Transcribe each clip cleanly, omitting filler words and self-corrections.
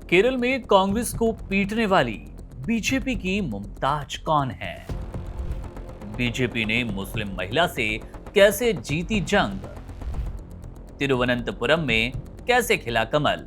केरल में कांग्रेस को पीटने वाली बीजेपी की मुमताज कौन है? बीजेपी ने मुस्लिम महिला से कैसे जीती जंग? तिरुवनंतपुरम में कैसे खिला कमल?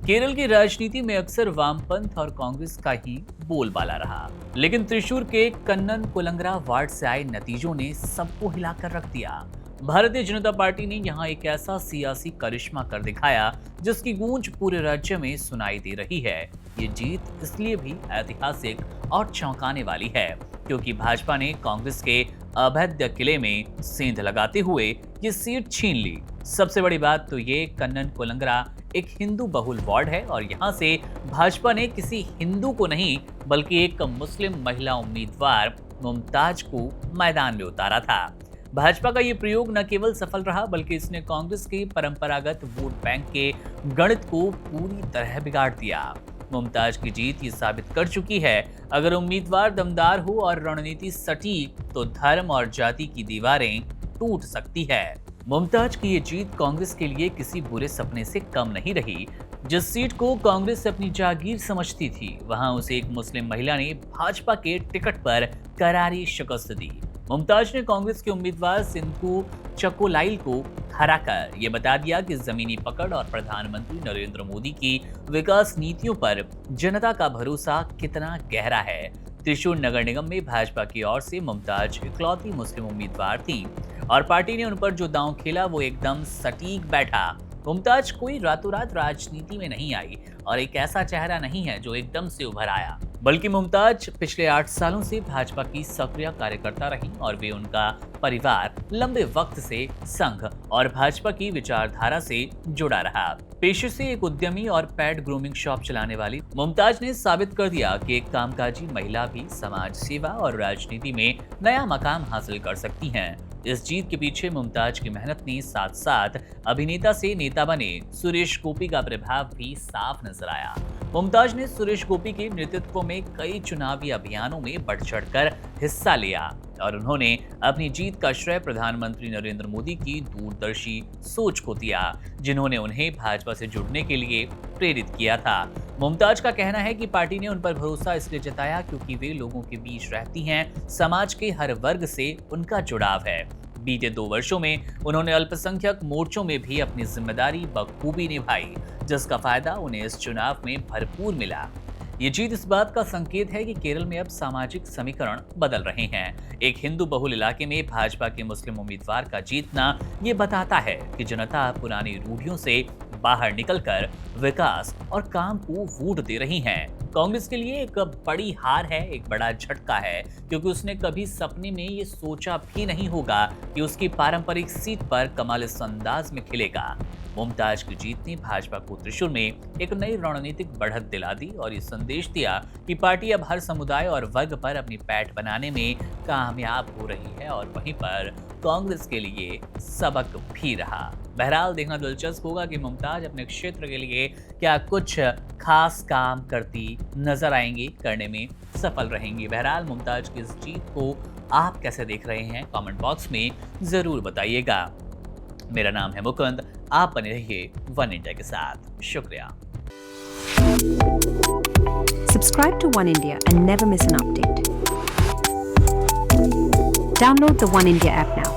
केरल की राजनीति में अक्सर वामपंथ और कांग्रेस का ही बोलबाला रहा, लेकिन त्रिशूर के कन्नन कुलंगरा वार्ड से आए नतीजों ने सबको हिलाकर रख दिया। भारतीय जनता पार्टी ने यहां एक ऐसा सियासी करिश्मा कर दिखाया जिसकी गूंज पूरे राज्य में सुनाई दे रही है। ये जीत इसलिए भी ऐतिहासिक और चौंकाने वाली है क्योंकि भाजपा ने कांग्रेस के अभेद्य किले में सेंध लगाते हुए ये सीट छीन ली। सबसे बड़ी बात तो ये कन्नन कुलंगरा एक हिंदू बहुल वार्ड है और यहाँ से भाजपा ने किसी हिंदू को नहीं बल्कि एक मुस्लिम महिला उम्मीदवार मुमताज को मैदान में उतारा था। भाजपा का ये प्रयोग न केवल सफल रहा बल्कि इसने कांग्रेस के परंपरागत वोट बैंक के गणित को पूरी तरह बिगाड़ दिया। मुमताज की जीत ये साबित कर चुकी है, अगर उम्मीदवार दमदार हो और रणनीति सटीक तो धर्म और जाति की दीवारें टूट सकती है। मुमताज की ये जीत कांग्रेस के लिए किसी बुरे सपने से कम नहीं रही। जिस सीट को कांग्रेस अपनी जागीर समझती थी, वहां उसे एक मुस्लिम महिला ने भाजपा के टिकट पर करारी शिकस्त दी। मुमताज ने कांग्रेस के उम्मीदवार सिंधु चकोलाइल को हराकर ये बता दिया कि जमीनी पकड़ और प्रधानमंत्री नरेंद्र मोदी की विकास नीतियों पर जनता का भरोसा कितना गहरा है। त्रिशूर नगर निगम में भाजपा की ओर से मुमताज इकलौती मुस्लिम उम्मीदवार थी और पार्टी ने उन पर जो दांव खेला वो एकदम सटीक बैठा। मुमताज कोई रातों रात राजनीति में नहीं आई और एक ऐसा चेहरा नहीं है जो एकदम से उभर आया, बल्कि मुमताज पिछले 8 सालों से भाजपा की सक्रिय कार्यकर्ता रही और वे उनका परिवार लंबे वक्त से संघ और भाजपा की विचारधारा से जुड़ा रहा। पेशे से एक उद्यमी और पेड ग्रूमिंग शॉप चलाने वाली मुमताज ने साबित कर दिया कि एक कामकाजी महिला भी समाज सेवा और राजनीति में नया मकाम हासिल कर सकती हैं। इस जीत के पीछे मुमताज की मेहनत ने साथ साथ अभिनेता से नेता बने सुरेश गोपी का प्रभाव भी साफ नजर आया। मुमताज ने सुरेश गोपी के नेतृत्व में कई चुनावी अभियानों में बढ़ चढ़कर हिस्सा लिया और उन्होंने अपनी जीत का श्रेय प्रधानमंत्री नरेंद्र मोदी की दूरदर्शी सोच को दिया, जिन्होंने उन्हें भाजपा से जुड़ने के लिए प्रेरित किया था। मुमताज का कहना है कि पार्टी ने उन पर भरोसा इसलिए जताया क्योंकि वे लोगों के बीच रहती हैं, समाज के हर वर्ग से उनका जुड़ाव है। बीते 2 वर्षों में उन्होंने अल्पसंख्यक मोर्चों में भी अपनी जिम्मेदारी बखूबी निभाई, जिसका फायदा उन्हें इस चुनाव में भरपूर मिला। ये जीत इस बात का संकेत है कि केरल में अब सामाजिक समीकरण बदल रहे हैं। एक हिंदू बहुल इलाके में भाजपा के मुस्लिम उम्मीदवार का जीतना ये बताता है कि जनता पुरानी रूढ़ियों से बाहर निकलकर विकास और काम को वोट दे रही हैं। कांग्रेस के लिए एक बड़ी हार है, एक बड़ा झटका है, क्योंकि उसने कभी सपने में ये सोचा भी नहीं होगा कि उसकी पारंपरिक सीट पर कमल इस अंदाज में खिलेगा। मुमताज की जीत ने भाजपा को त्रिशूर में एक नई रणनीतिक बढ़त दिला दी और ये संदेश दिया कि पार्टी अब हर समुदाय और वर्ग पर अपनी पैठ बनाने में कामयाब हो रही है और वहीं पर कांग्रेस के लिए सबक भी रहा। बहरहाल देखना दिलचस्प होगा कि मुमताज अपने क्षेत्र के लिए क्या कुछ खास काम करती नजर आएंगी, करने में सफल रहेंगी। बहरहाल मुमताज की इस जीत को आप कैसे देख रहे हैं, कमेंट बॉक्स में जरूर बताइएगा। मेरा नाम है मुकुंद, आप बने रहिए वन इंडिया के साथ। शुक्रिया। Subscribe to One India and never miss an update. Download the One India app now.